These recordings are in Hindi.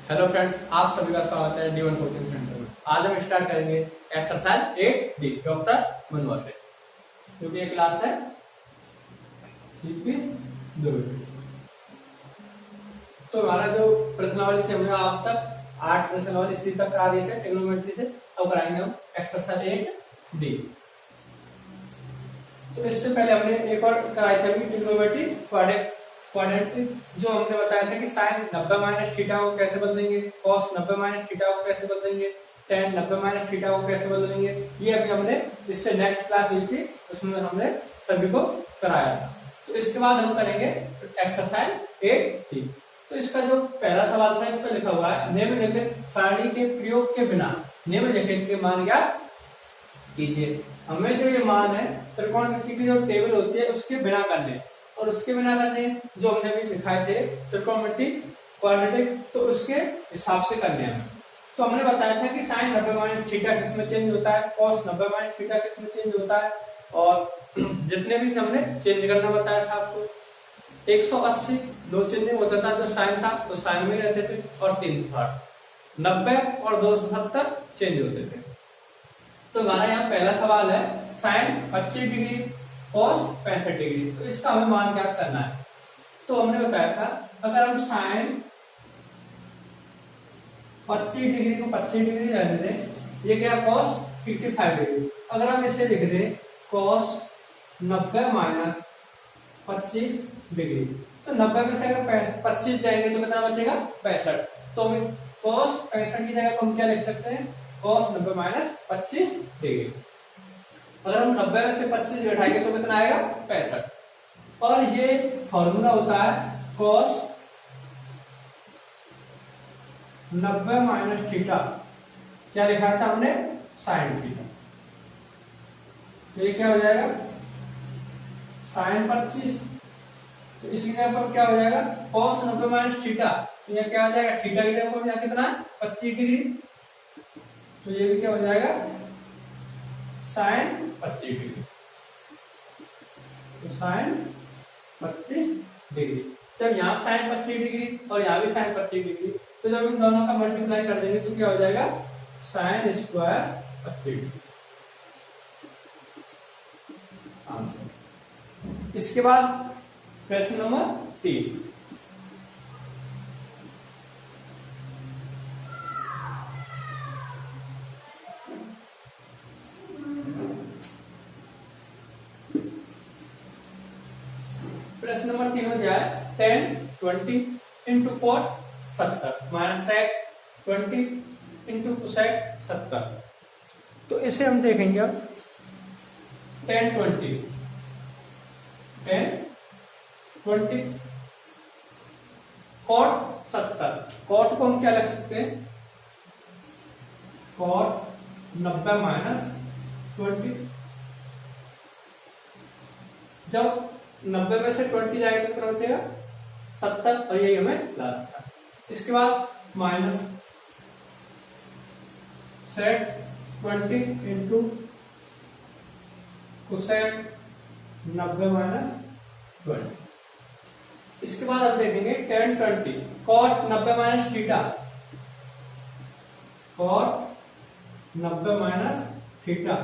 हेलो फ्रेंड्स, आप सभी का स्वागत है D1 कोचिंग सेंटर में। आज हम स्टार्ट करेंगे एक्सरसाइज 8D डॉक्टर मनोहर से, क्योंकि ये क्लास है CP 2। तो हमारा जो प्रश्नावली से हमने आप तक 8 प्रश्नावली सी तक करा दिए थे ट्रिग्नोमेट्री से, अब कराएंगे हम एक्सरसाइज 8D। तो इससे पहले हमने एक और कराई थी अभी ट्रिग्नोमेट्री क्वाड्रेटिक, जो हमने बताया था कि साइन 90 माइनस थीटा को कैसे बदलेंगे, कॉस 90 माइनस थीटा को कैसे बदलेंगे, टेन 90 माइनस थीटा को कैसे बदलेंगे। ये अभी हमने इससे नेक्स्ट क्लास हुई थी, उसमें हमने सभी को कराया था। तो इसके बाद हम करेंगे एक्सरसाइज 8D। तो इसका जो पहला सवाल था, इस पर लिखा हुआ है निम्नलिखित सारणी के प्रयोग के बिना निम्नलिखित के मान ज्ञात कीजिए। हमें जो ये मान है त्रिकोणमिति की जो टेबल होती है उसके बिना करने, और उसके बिना करने जो हमने भी लिखाए थे त्रिकोणमिति क्वाड्रेटिक, तो उसके हिसाब से करने हैं। तो हमने बताया था कि साइन 90 माइनस थीटा किसमें चेंज होता है, कॉस 90 माइनस थीटा किसमें चेंज होता है, और जितने भी हमने चेंज करना बताया था आपको। 180 दो चेंजिंग होता था, जो साइन था तो साइन में रहते थे, और 360 90 और 270 चेंज होते थे। तो हमारा यहाँ पहला सवाल है साइन 25 डिग्री कॉस 65 डिग्री, तो इसका हमें मान ज्ञात करना है। तो हमने बताया था अगर हम साइन 25 डिग्री को 25 डिग्री रहने दें, ये क्या कॉस 55 डिग्री। अगर हम इसे लिख दें कॉस 90 माइनस 25 डिग्री, तो 90 में से अगर 25 जाएंगे तो कितना बचेगा 65। तो हमें कॉस 65 की जगह हम क्या लिख सकते हैं, कॉस 90 माइनस 25 डिग्री। अगर हम 90 में से 25 घटाएंगे तो कितना आएगा 65। और ये फॉर्मूला होता है कॉस 90 माइनस थीटा, क्या लिखा था हमने साइन थीटा। तो ये क्या हो जाएगा साइन 25, तो इसकी जगह पर क्या हो जाएगा कॉस 90 माइनस थीटा, तो यह क्या हो जाएगा थीटा की जगह पर यहाँ कितना 25 डिग्री, तो ये भी क्या हो जाएगा साइन 25 डिग्री। तो साइन 25 डिग्री, जब यहाँ साइन 25 डिग्री और यहाँ भी साइन 25 डिग्री, तो जब इन दोनों का मल्टीप्लाई कर देंगे तो क्या हो जाएगा साइन स्क्वायर 25 डिग्री आंसर। इसके बाद प्रश्न नंबर 3। प्रश्न नंबर 3 में क्या है 10 20 into cot 70 minus sec 20 into cosec 70। तो इसे हम देखेंगे अब 10 20 कॉट 70। कॉट को हम क्या लिख सकते हैं कॉट 90 माइनस 20। जब 90 में से 20 जाएगा तो कितना बचेगा 70, और यही हमें लाना था। इसके बाद minus sec 20 into cosec 90 minus 20। इसके बाद अब देखेंगे 10 20 cot 90 minus theta, cot 90 minus theta,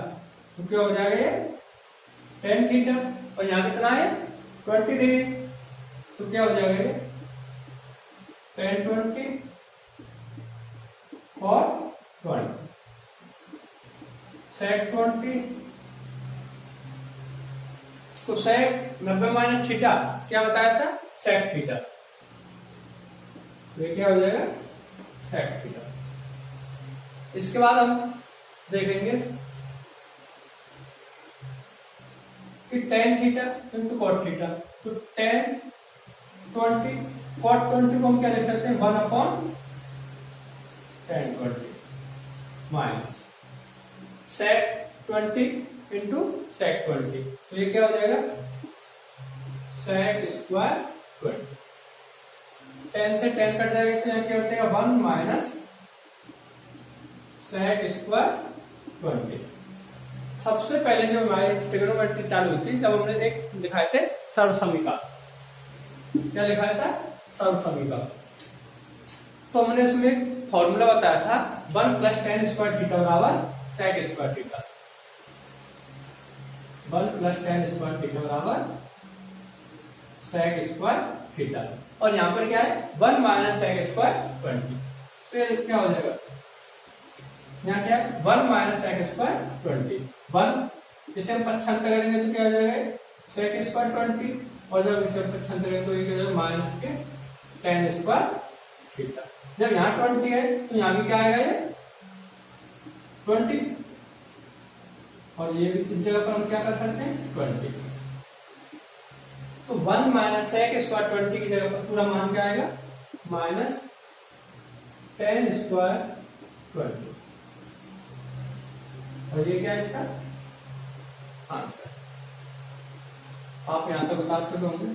तो क्या हो जाएगा ये 10 थीटा, और यहाँ कितना है 20 डिग्री, तो क्या हो जाएगा ये 10 20 कॉट 20 सेक 20 तो सेक 90 माइनस थीटा क्या बताया था सेक थीटा, ये क्या हो जाएगा सेक थीटा। इसके बाद हम देखेंगे कि tan theta into cot theta, तो tan 20 कॉट 20 को हम क्या लिख सकते हैं 1/tan 20 minus sec 20 into sec 20, तो ये क्या हो जाएगा सेक स्क्वायर 20। 10 से 10 कट जाएगा तो यहाँ क्या बचेगा 1 माइनस सेक स्क्वायर 20। सबसे पहले जो हमारी ट्रिग्नोमेट्री चालू हुई थी, जब हमने एक दिखाए थे सर्वसमीका, क्या लिखाया था सर्वसमीका। तो हमने इसमें फॉर्मूला बताया था 1 + tan स्क्वायर थीटा बराबर sec square theta. 1 + tan square theta बराबर sec स्क्वायर थीटा, और यहाँ पर क्या है 1 - sec स्क्वायर 20। तो ये क्या हो जाएगा, यहाँ क्या है 1 - sec स्क्वायर 20। 1 इसे हम पक्षांतर करेंगे तो क्या हो जाएगा sec स्क्वायर 20, और जब इसे पक्षांतर करेंगे तो ये क्या हो जाएगा माइनस के tan स्क्वायर थीटा। जब यहाँ 20 है तो यहाँ भी क्या आएगा ये 20, और ये भी इस जगह पर हम क्या कर सकते हैं 20। तो 1 - sec स्क्वायर 20 की जगह पर पूरा मान क्या आएगा माइनस tan स्क्वायर 20, और ये क्या है इसका आंसर। आप यहां तक बता सकते होंगे।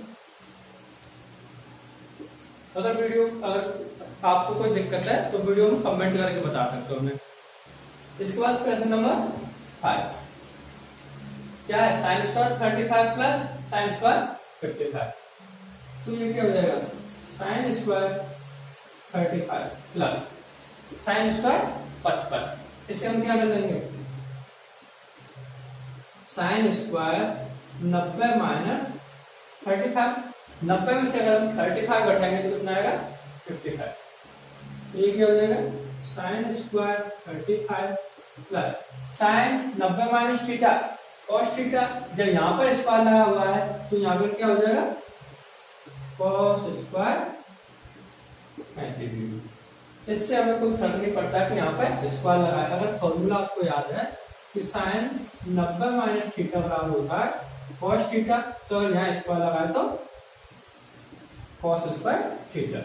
अगर आपको कोई दिक्कत है तो वीडियो में कमेंट करके बता सकते हो हमें। इसके बाद प्रश्न नंबर 5 क्या है, sine square 35 plus sine square 55। तो ये क्या हो जाएगा sine square 35 plus sine square 55। इसे हम क्या कर लेंगे साइन स्क्वायर 90 माइनस 35। 90 में से अगर हम 35 घटाएंगे तो कितना आएगा 55। ये क्या हो जाएगा sine square 35 plus sign 90 minus theta cos theta. जब यहाँ पर स्क्वायर लगा हुआ है तो यहाँ पर क्या हो जाएगा कॉस स्क्वायर 90 डिग्री। इससे हमें कोई फर्क नहीं पड़ता कि यहाँ पर स्क्वायर लगा है। अगर फॉर्मूला आपको याद है कि साइन 90 माइनस थीटा बराबर होता है कॉस थीटा, तो अगर यहाँ स्क्वायर लगाए तो कॉस स्क्वायर थीटा।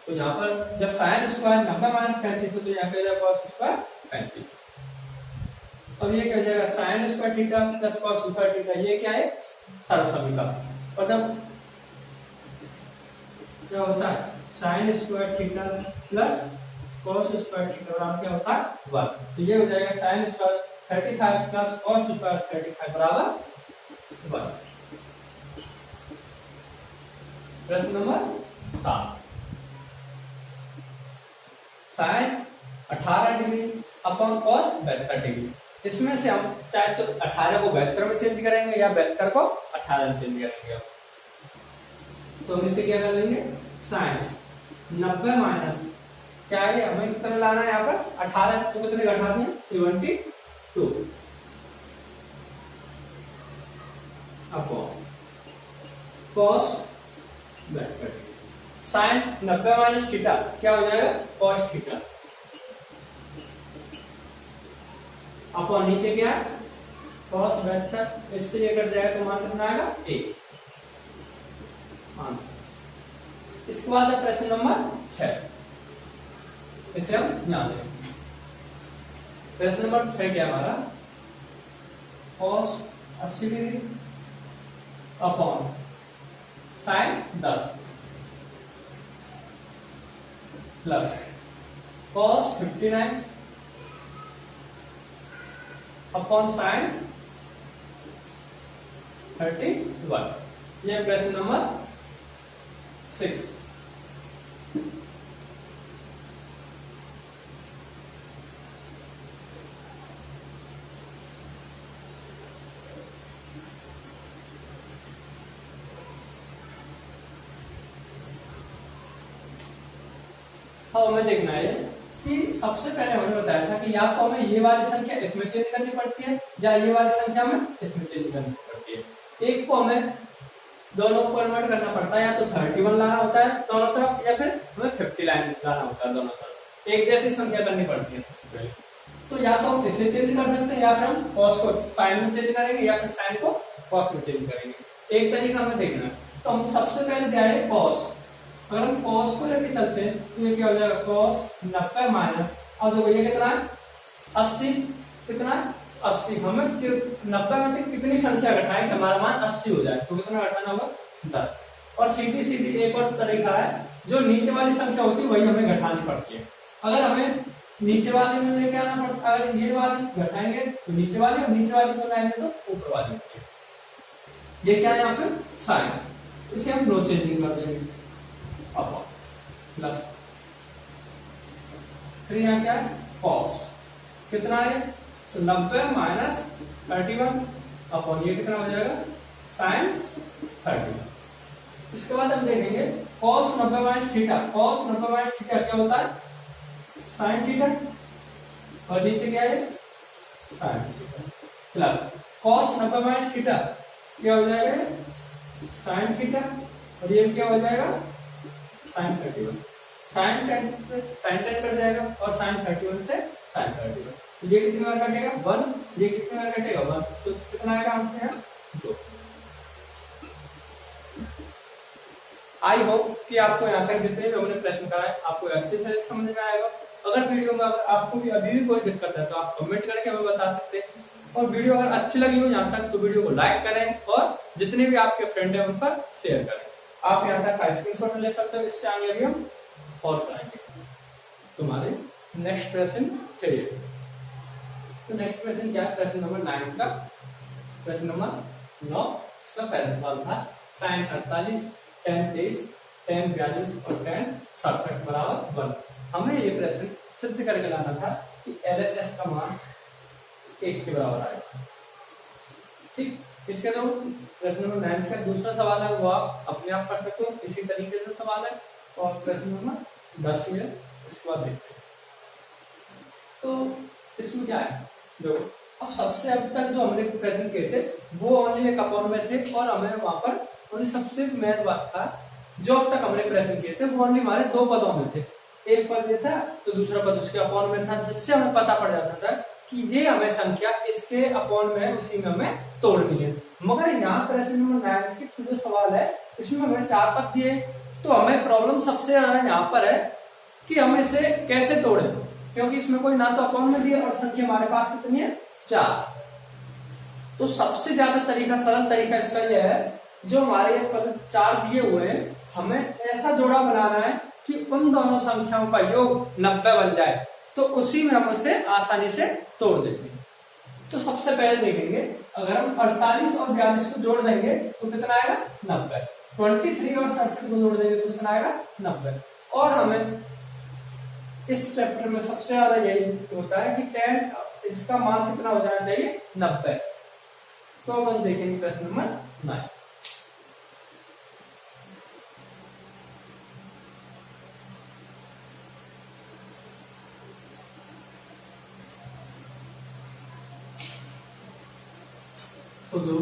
तो यहाँ पर जब साइन स्क्वायर 90 माइनस 35 तो यहाँ पे कॉस स्क्वायर 35। अब ये क्या हो जाएगा sine square theta plus cos square theta, ये क्या है सर्वसमीकरण। और जब क्या होता है sine square theta plus cos square theta बराबर क्या होता है 1। तो ये हो जाएगा sine square 35 plus cos square 35 बराबर 1। प्रश्न नंबर 7 sine 18 degree upon cos 72 degree. इसमें से हम चाहे तो 18 को 72 में चेंज करेंगे या 72 को 18 में चेंज करेंगे। तो हम इसे क्या कर लेंगे साइन 90 माइनस क्या है हमें कितना लाना है यहाँ पर 18, तो कितने घटा दिए 72 upon cos 72। Sine 90 minus theta क्या हो जाएगा कॉस थीटा अपॉन नीचे क्या है कॉस 72। इससे ये कट जाएगा तो मान कितना आएगा 1 आंसर। इसके बाद है प्रश्न नंबर 6, इसे हम ध्यान दें। प्रश्न नंबर 6 क्या हमारा cos 80 degree upon sine 10 plus cos 59 upon sine 31। यह प्रश्न नंबर 6। अब हमें देखना है कि सबसे पहले हमने बताया था कि या तो हमें ये वाली संख्या इसमें चेंज करनी पड़ती है या ये वाली संख्या हमें इसमें चेंज करनी पड़ती है। एक को हमें दोनों को कन्वर्ट करना पड़ता है, या तो 31 लाना होता है दोनों तरफ या फिर हमें 59 लाना होता है दोनों तरफ। एक जैसी संख्या करनी पड़ती है सबसे पहले। तो या तो हम इसे चेंज कर सकते हैं या फिर हम कॉस को साइन में चेंज करेंगे या फिर साइन को कॉस में चेंज करेंगे। एक तरीका हमें देखना है। तो हम सबसे पहले दिया है कॉस, अगर हम कॉस को लेके चलते हैं तो ये क्या हो जाएगा कॉस 90 माइनस, अब देखो ये कितना है 80, कितना 80। हमें 90 में से कितनी संख्या घटाएं कि हमारा मान 80 हो जाए, तो कितना घटाना होगा 10। और सीधी सीधी एक और तरीका है, जो नीचे वाली संख्या होती है वही हमें घटानी पड़ती है। अगर हमें नीचे वाले में लेके आना पड़ता है, अगर ये वाली घटाएंगे तो नीचे वाली, और नीचे वाली को लाएंगे तो ऊपर वाली। ये क्या है यहाँ पे साइन, इसे हम नो चेंजिंग कर देंगे अपॉन प्लस फिर यहाँ क्या है कॉस, कितना है तो 90 माइनस 31 अपॉन ये कितना हो जाएगा साइन 31। इसके बाद हम देखेंगे cos 90 minus theta, cos 90 minus theta क्या होता है साइन थीटा, और नीचे क्या है sine theta, plus cos 90 minus theta क्या हो जाएगा साइन थीटा, और ये क्या हो जाएगा साइन 31, साइन 10 कट जाएगा और साइन 31 से साइन 31, तो ये कितनी बार कटेगा 1, ये कितनी बार कटेगा 1, तो कितना आएगा आंसर है 2। आई होप कि आपको यहाँ तक जितने भी हमने प्रश्न कराए आपको अच्छे से समझ में आएगा। अगर वीडियो में आपको भी अभी भी कोई दिक्कत है तो आप कमेंट करके हमें बता सकते हैं, और वीडियो अगर अच्छी लगी हो यहाँ तक तो वीडियो को लाइक करें और जितने भी आपके फ्रेंड है उन पर शेयर करें। आप यहाँ तक का स्क्रीनशॉट ले सकते हो, इससे आगे भी हम और कराएंगे। तुम्हारे नेक्स्ट प्रश्न चाहिए तो नेक्स्ट प्रश्न क्या है, प्रश्न नंबर 9 का, प्रश्न नंबर 9 इसका पहला सवाल था साइन 48 tan 23 tan 42 और tan 67 बराबर 1। हमें ये प्रश्न सिद्ध करके लाना था कि LHS का मान 1 के बराबर आएगा। ठीक, इसके तो प्रश्न नंबर 9 का दूसरा सवाल है वो आप अपने आप कर सकते हो, इसी तरीके से सवाल है। और प्रश्न नंबर 10 में इसके बाद देखते हैं। तो इसमें क्या है देखो, अब सबसे अब तक जो हमने प्रश्न किए थे वो ओनली एक अपॉन में थे, और हमें वहां पर और सबसे मेन बात था जो अब तक हमने प्रश्न किए थे वो ओनली हमारे 2 पदों में थे, एक पद ये था तो दूसरा पद उसके अपॉन में था, जिससे हमें पता पड़ जाता था कि ये हमें संख्या इसके अपॉन में उसी में हमें तोड़नी है। मगर यहाँ प्रश्न नंबर 9 के जो सवाल है इसमें हमें 4 पद दिए, तो हमें प्रॉब्लम सबसे ज्यादा यहाँ पर है कि हम इसे कैसे तोड़े, क्योंकि इसमें कोई ना तो अपॉन में दिया और संख्या हमारे पास कितनी है 4। तो सबसे ज्यादा तरीका सरल तरीका इसका यह है जो हमारे पद 4 दिए हुए हैं हमें ऐसा जोड़ा बनाना है कि उन दोनों संख्याओं का योग 90 बन जाए, तो उसी में हम उसे आसानी से तोड़ देंगे। तो सबसे पहले देखेंगे अगर हम 48 और 42 को जोड़ देंगे तो कितना आएगा 90, 23 और 67 को जोड़ देंगे तो कितना आएगा 90। और हमें इस चैप्टर में सबसे ज्यादा यही होता है कि tan इसका मान कितना हो जाना चाहिए 90। तो हम देखेंगे प्रश्न नंबर 9। तो दो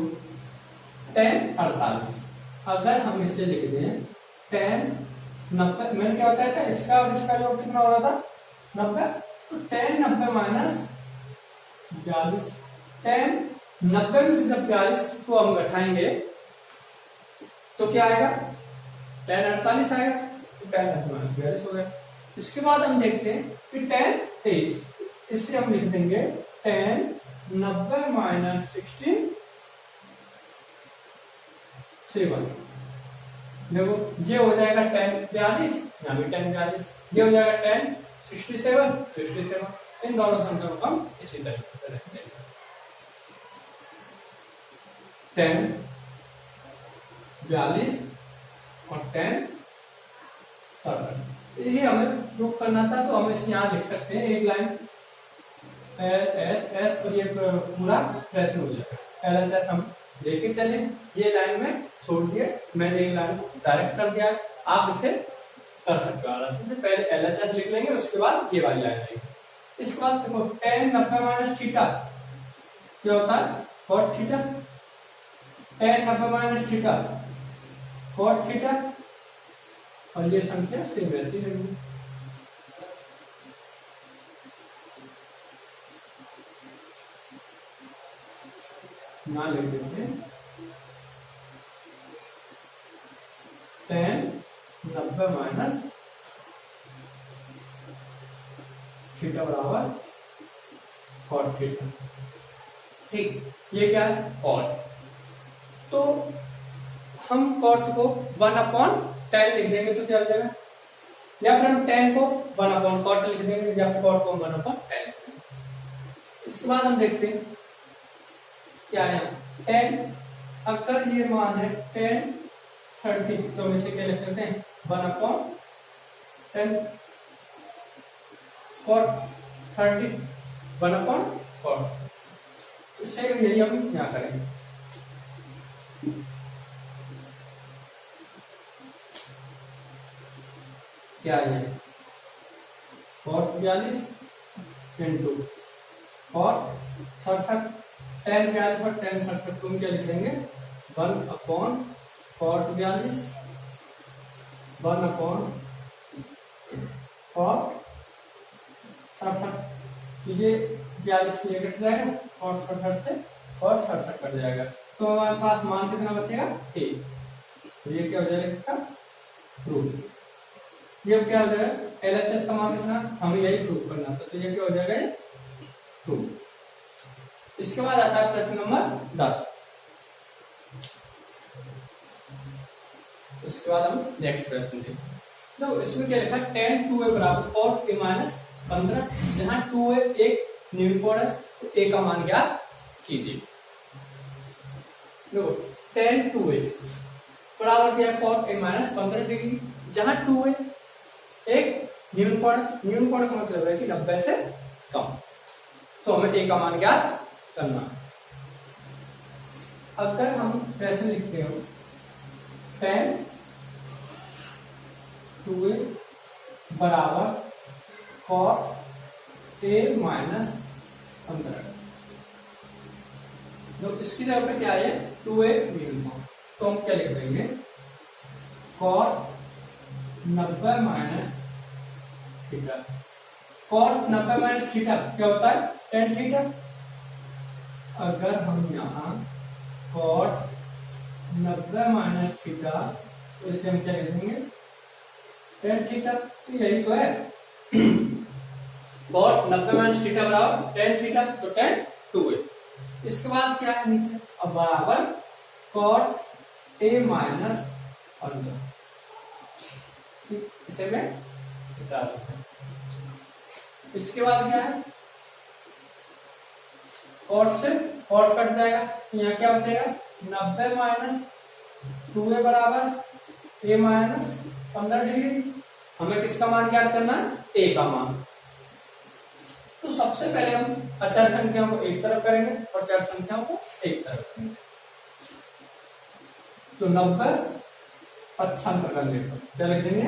tan 48, अगर हम इसे लिख दें tan 90, मैंने क्या बताया था इसका और इसका योग कितना हो रहा था 90, तो tan 90 माइनस 42, tan 90 में से जब 42 को हम घटाएंगे तो क्या आएगा tan 48 आएगा, तो tan 90 माइनस 42 हो गया। इसके बाद हम देखते हैं कि tan 23, इसे हम लिख देंगे tan 90 माइनस 16 7। देखो ये हो जाएगा tan 42, यहाँ भी tan 42, ये हो जाएगा tan 67, इन दोनों संख्याओं को हम इसी तरीके से रखेंगे। tan 42 और tan 67, ये हमें प्रूफ करना था, तो हम इसे यहाँ लिख सकते हैं एक लाइन एस और ये पूरा प्रश्न हो जाएगा। LHS हम लेके चले, ये लाइन में छोड़ दिए, मैंने एक लाइन को डायरेक्ट कर दिया, आप इसे कर सकते हो आराम से। पहले LHS लिख लेंगे उसके बाद ये वाली लाइन आएगी। इसके बाद देखो tan 90 माइनस थीटा क्या होता है cot theta, tan 90 minus theta cot theta, और ये संख्या सेम वैसी रहेगी। ना लिख देंगे tan 90 माइनस थीटा बराबर cot थीटा। ठीक, ये क्या है cot, तो हम cot को 1/tan लिख देंगे तो क्या हो जाएगा, या फिर हम tan को 1/cot लिख देंगे, या फिर cot को 1/tan लिख देंगे। इसके बाद हम देखते हैं क्या है tan, अगर ये मान है tan 30 तो हम इसे क्या लिख सकते हैं 1/tan, कॉट 30 1/4। इससे यही हम यहाँ करेंगे। क्या है कॉट 42 इंटू कॉट 67, tan 42 और tan 67 को हम क्या लिख देंगे 1/cot 42 1/cot 67। तो ये 42 से कट जाएगा और 67 से और 67 कट जाएगा, तो हमारे पास मान कितना बचेगा 1। तो ये क्या हो जाएगा इसका प्रूफ। ये क्या हो जाएगा LHS का मान कितना, हमें यही प्रूफ करना था, तो ये क्या हो जाएगा ये प्रूफ। इसके बाद आता है प्रश्न नंबर 10। उसके बाद हम नेक्स्ट प्रश्न देखें। तो इसमें क्या लिखा है tan 2a बराबर cot a माइनस 15, जहां 2a एक न्यूनकोण है तो a का मान ज्ञात कीजिए। देखो tan 2a बराबर क्या है cot a माइनस 15 डिग्री, जहां 2a एक न्यूनकोण का मतलब है कि 90 से कम, तो हमें a का मान ज्ञात करना। अगर हम प्रश्न लिखते हो tan 2a बराबर cot a माइनस 15, तो इसकी जगह पे क्या है 2a न्यूनकोण, तो हम क्या लिख देंगे cot 90 minus theta. cot 90 minus theta क्या होता है tan थीटा। अगर हम यहाँ cot 90 माइनस थीटा, तो इसे हम क्या लिख देंगे tan थीटा। तो यही तो है cot 90 माइनस थीटा बराबर tan थीटा, तो tan 2a। इसके बाद क्या है नीचे अब बराबर cot a माइनस 15, इसे मैं बता देता हूं। इसके बाद क्या है cot से cot कट जाएगा, यहाँ क्या बचेगा 90 माइनस 2a बराबर a माइनस 15 डिग्री। हमें किसका मान ज्ञात करना है a का मान। तो सबसे पहले हम अचर संख्याओं को एक तरफ करेंगे और चर संख्याओं को एक तरफ करेंगे। तो 90 पक्षांतर करने पर क्या लिख देंगे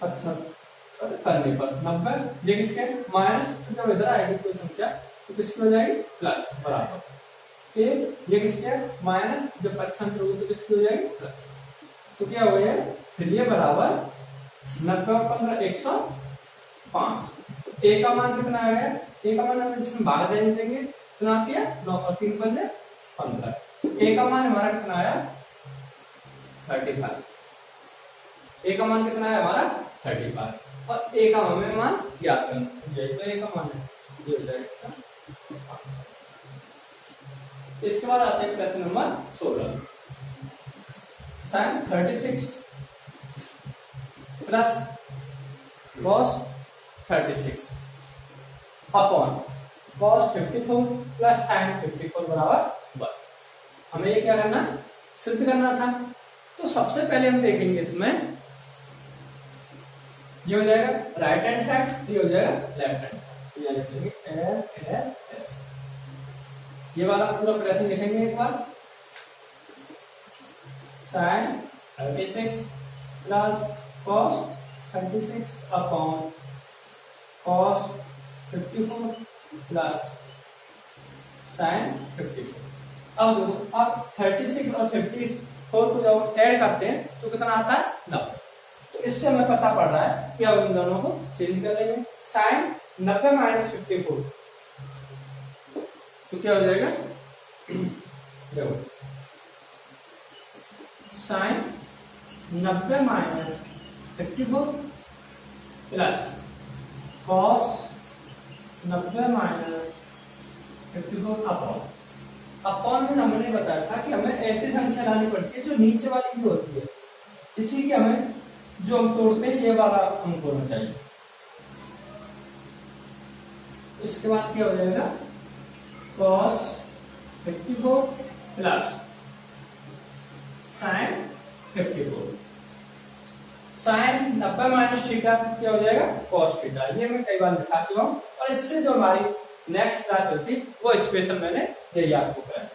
75 करने पर 90, ये किसके माइनस, जब इधर आएगी कोई संख्या तो किसकी हो जाएगी प्लस बराबर ए, ये किसके माइनस, जब पक्षांतर होगी तो किसकी हो जाएगी प्लस। तो क्या हो गया फिर ये बराबर 90 और 15 105। तो ए का मान कितना आ गया, ए का मान हमें जिसमें भाग देंगे कितना आती है 9 और 3 15 15। ए का मान हमारा कितना आया 35। ए का मान कितना है हमारा 35 और ए का हमें मान ज्ञात करना, यही तो ए का मान है, ये हो जाएगा इसका। इसके बाद आते हैं प्रश्न number 16। sin 36 plus cos 36 upon cos 54 plus sin 54 बराबर 1। हमें ये क्या करना सिद्ध करना था। तो सबसे पहले हम देखेंगे इसमें ये हो जाएगा राइट हैंड साइड, ये हो जाएगा लेफ्ट हैंड साइड। ये वाला पूरा प्रश्न लिखेंगे एक बार। sin 36 plus cos 36 upon cos 54 plus sin 54। अब देखो अब 36 और 54 को जब ऐड करते हैं तो कितना आता है 90। तो इससे हमें पता पड़ रहा है कि अब इन दोनों को चेंज कर लेंगे। sin 90 माइनस 54 तो क्या हो जाएगा देखो sin 90 minus 54 plus cos 90 minus 54 upon में हमने बताया था कि हमें ऐसी संख्या लानी पड़ती है जो नीचे वाली भी होती है, इसी के हमें जो हम तोड़ते हैं ये वाला अंक होना चाहिए। इसके बाद क्या हो जाएगा cos 54 plus sin 54। Sine 90 minus theta क्या हो जाएगा कॉस थीटा। ये मैं कई बार लिखा चुका हूँ और इससे जो हमारी नेक्स्ट क्लास होती वो स्पेशल मैंने यही आपको कराया।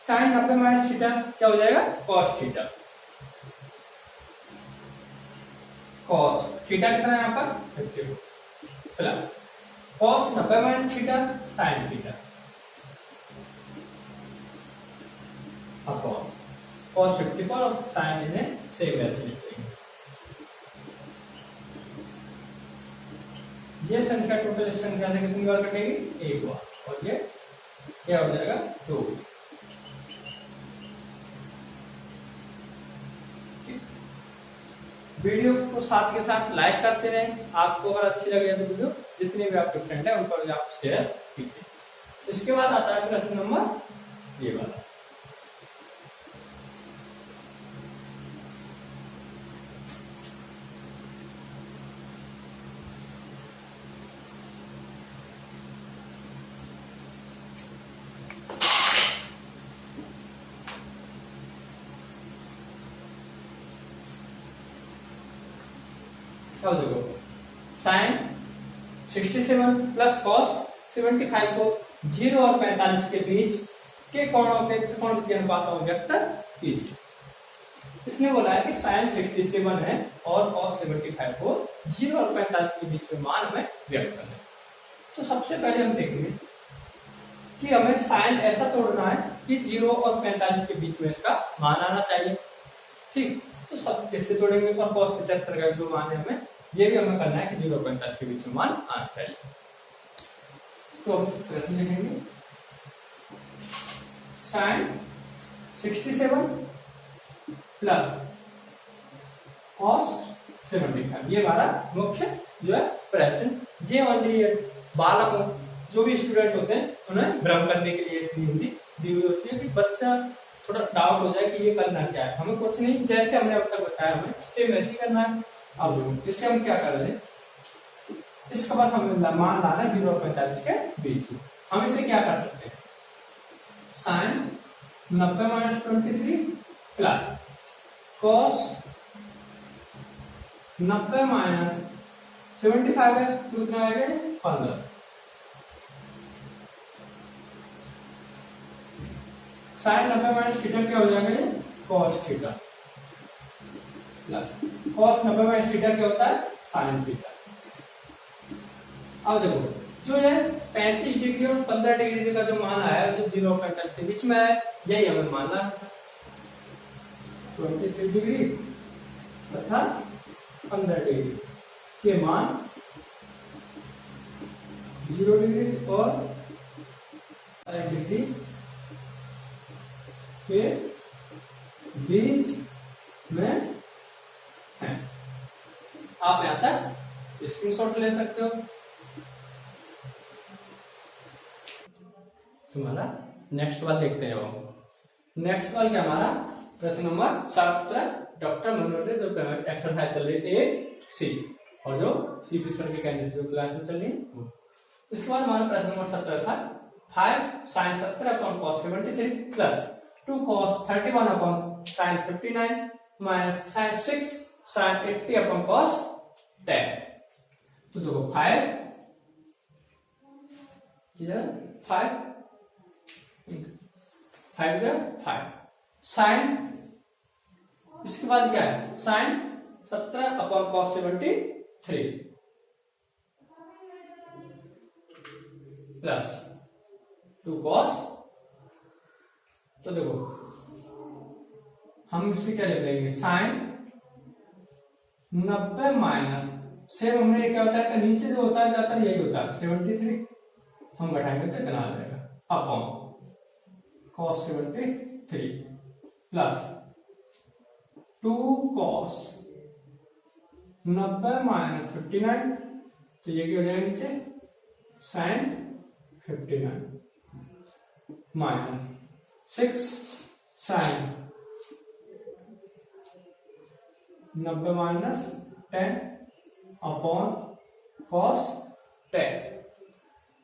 साइन 90 माइनस थीटा क्या हो जाएगा कॉस थीटा। कॉस थीटा कितना है यहाँ पर 50 plus cos 90 minus theta sine theta upon cos 54 और साइन इन्हें सेम ऐसे लिख देंगे। ये संख्या टोटल इस संख्या से कितनी बार कटेगी एक बार और ये क्या हो जाएगा 2। वीडियो को साथ के साथ लाइक करते रहें। आपको अगर अच्छी लगे तो वीडियो जितने भी आपके फ्रेंड है उन पर आप शेयर कीजिए। इसके बाद आता है प्रश्न नंबर ये वाला। अब देखो साइन 67 प्लस कॉस 75 को 0 और 45 के बीच के कोणों के त्रिकोण के अनुपातों में व्यक्त कीजिए। इसने बोला है कि साइन 67 है और कॉस 75 को 0 और 45 के बीच में मान हमें व्यक्त करना है। तो सबसे पहले हम देखेंगे कि हमें साइन ऐसा तोड़ना है कि 0 और 45 के बीच में इसका मान आना चाहिए। ठीक, तो सब कैसे तोड़ेंगे और कॉस 75 का जो मान है हमें ये भी हमें करना है कि 0 और 45 के बीच में मान आना चाहिए। तो प्रश्न लिखेंगे साइन 67 प्लस कॉस 75 ये हमारा मुख्य जो है प्रश्न। ये ओनली बालकों जो भी स्टूडेंट होते हैं उन्हें भ्रम करने के लिए हिंदी दी हुई होती है कि बच्चा थोड़ा डाउट हो जाए कि ये करना क्या है। हमें कुछ नहीं, जैसे हमने अब तक बताया हमें सेम ऐसे ही करना है। अब इससे हम क्या कर रहे हैं, इसका बस हमें मान लाना 0 और 45 के बीच में। हम इसे क्या कर सकते हैं, sine 90 minus 23 plus cos 90 minus 75 है तो कितना आएगा 15। साइन 90 माइनस थीटा क्या हो जाएगा cos theta plus cos 90 minus theta क्या होता है साइन थीटा। अब देखो जो है 35 डिग्री और 15 डिग्री का जो मान आया है जो 0 और 45 के बीच में है, यही हमें मानना है। 23 डिग्री तथा 15 डिग्री के मान 0 डिग्री और 1 डिग्री के बीच में है। आप यहां तक स्क्रीनशॉट ले सकते हो। तुम्हारा नेक्स्ट सवाल देखते हैं। नेक्स्ट सवाल क्या हमारा प्रश्न नंबर 17 डॉक्टर मनोहर जो एक्सरसाइज चल रही थी सी और जो सी फिजिक्स के कैंडिडेट जो क्लास में चल रही है। इसके बाद हमारा प्रश्न नंबर 17 था 5 sine 70 upon cos 73 plus 2 cos 31 upon sin 59 minus sin 6 sin 80 upon cos 10। तो देखो 5 साइन, इसके बाद क्या है sine 70 upon cos 73 plus 2 cos। तो देखो हम इसमें क्या लिख लेंगे साइन 90 माइनस सेम हमने क्या होता है नीचे जो होता है ज्यादातर यही होता है 73 हम घटाएंगे तो इतना आ जाएगा upon cos 73 plus 2 cos 90 minus 59 तो ये क्या हो जाएगा नीचे sine 59 minus 6 sine 90 minus 10 upon cos 10।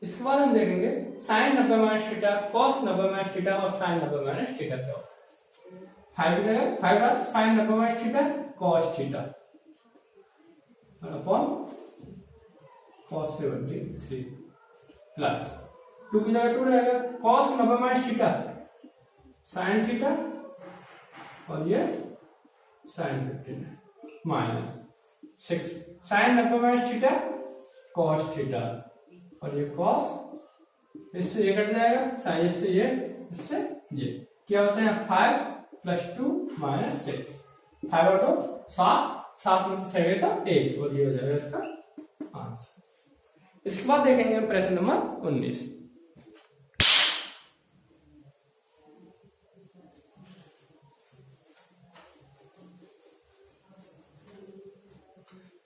इसके बाद हम देखेंगे sine 90 minus theta cos 90 minus theta और साइन 90 माइनस थीटा क्या होता है। 5 sine 90 minus theta cos theta upon cos 73 plus 2 की जगह 2 रहेगा, cos 90 minus theta sine theta और ये sine 15 minus 6 sine 90 minus theta cos theta और ये कॉस इससे ये कट जाएगा, साइन इससे ये इससे ये क्या होता है 5 प्लस 2 माइनस 6 5 और 2 7 7 में से तो 1 और ये हो जाएगा इसका आंसर। इसके बाद देखेंगे प्रश्न नंबर 19।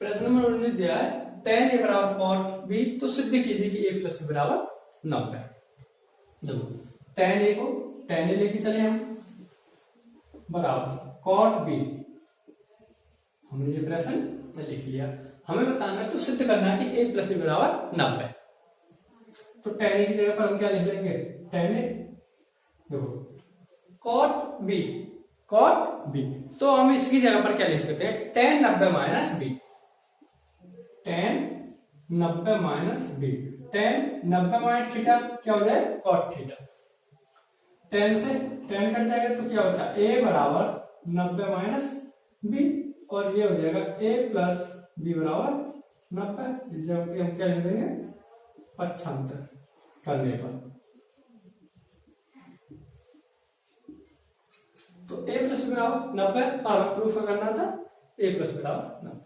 प्रश्न नंबर 19 दिया है tan a बराबर cot b, तो सिद्ध कीजिए कि a प्लस b बराबर 90। देखो tan a को tan a लेके चले हम बराबर cot b, हमने ये प्रश्न लिख लिया। हमें बताना है तो सिद्ध करना है कि a प्लस b बराबर 90। तो tan a की जगह पर हम क्या लिख लेंगे tan a, देखो cot b, तो हम इसकी जगह पर क्या लिख सकते हैं tan 90 minus b, tan 90 minus b, tan 90 minus theta क्या हो जाए cot थीटा, tan से tan कट जाएगा तो क्या बचा a बराबर 90 माइनस b और ये हो जाएगा a प्लस b बराबर 90, जब हम क्या लिख देंगे पक्षांतर करने पर। तो a प्लस b बराबर 90 और प्रूफ करना था a प्लस b बराबर 90,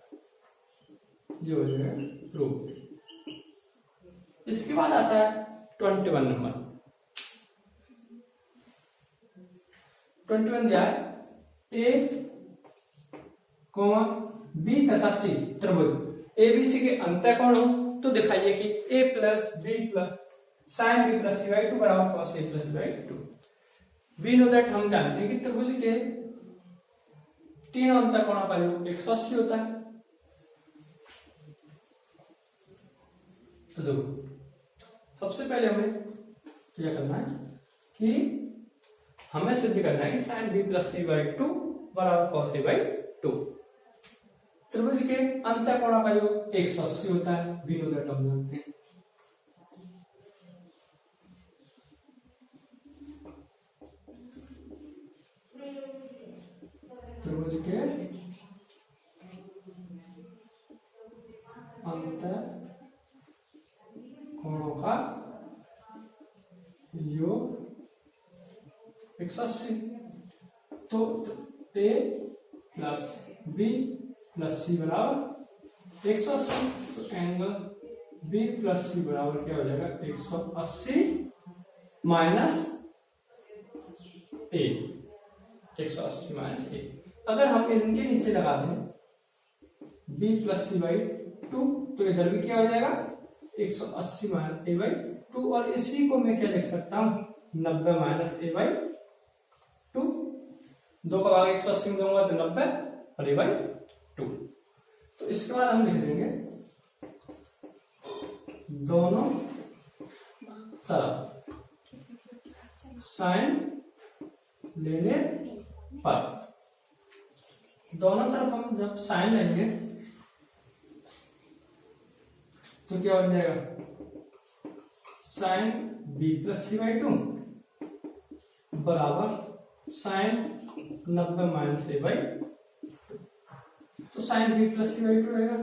ये हो जाएगा प्रूफ। इसके बाद आता है 21 नंबर। 21 दिया है a, b तथा c त्रिभुज ABC के अंतःकोण हो तो दिखाइए कि a plus b plus sine b plus c by 2 बराबर cos a plus b by 2। We know that हम जानते हैं कि त्रिभुज के तीनों अंतःकोणों का योग 180 होता है। तो देखो सबसे पहले हमें क्या करना है कि हमें सिद्ध करना है कि sine b plus c by 2 बराबर cos a बाई 2। त्रिभुज के अंतःकोणों का योग 180 होता है, वी नो दैट हम जानते हैं। त्रिभुज के अंतःकोणों का योग 180, तो a plus b plus c बराबर 180, तो एंगल b प्लस c बराबर क्या हो जाएगा 180 माइनस a, 180 माइनस a। अगर हम इनके नीचे लगा दें b प्लस c बाई 2 तो इधर भी क्या हो जाएगा 180 माइनस a बाई 2, और इसी को मैं क्या लिख सकता हूं 90 माइनस a बाई 2। 2 का भाग 180 में दूंगा तो 90 और a बाई 2। तो इसके बाद हम लिख देंगे दोनों तरफ साइन लेने पर, दोनों तरफ हम जब साइन लेंगे तो क्या हो जाएगा sine b plus c by 2 बराबर साइन 90 माइनस a बाई, तो sine b plus c by 2 रहेगा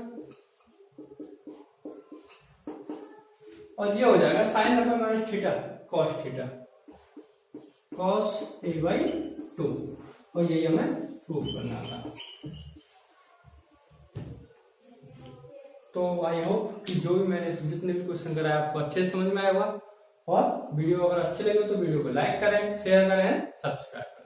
और ये हो जाएगा sine 90 minus theta cos theta cos a by 2, और यही हमें प्रूफ करना था। तो आई होप कि जो भी मैंने जितने भी क्वेश्चन कराया आपको अच्छे समझ में आया होगा, और वीडियो अगर अच्छे लगे तो वीडियो को लाइक करें, शेयर करें, सब्सक्राइब करें।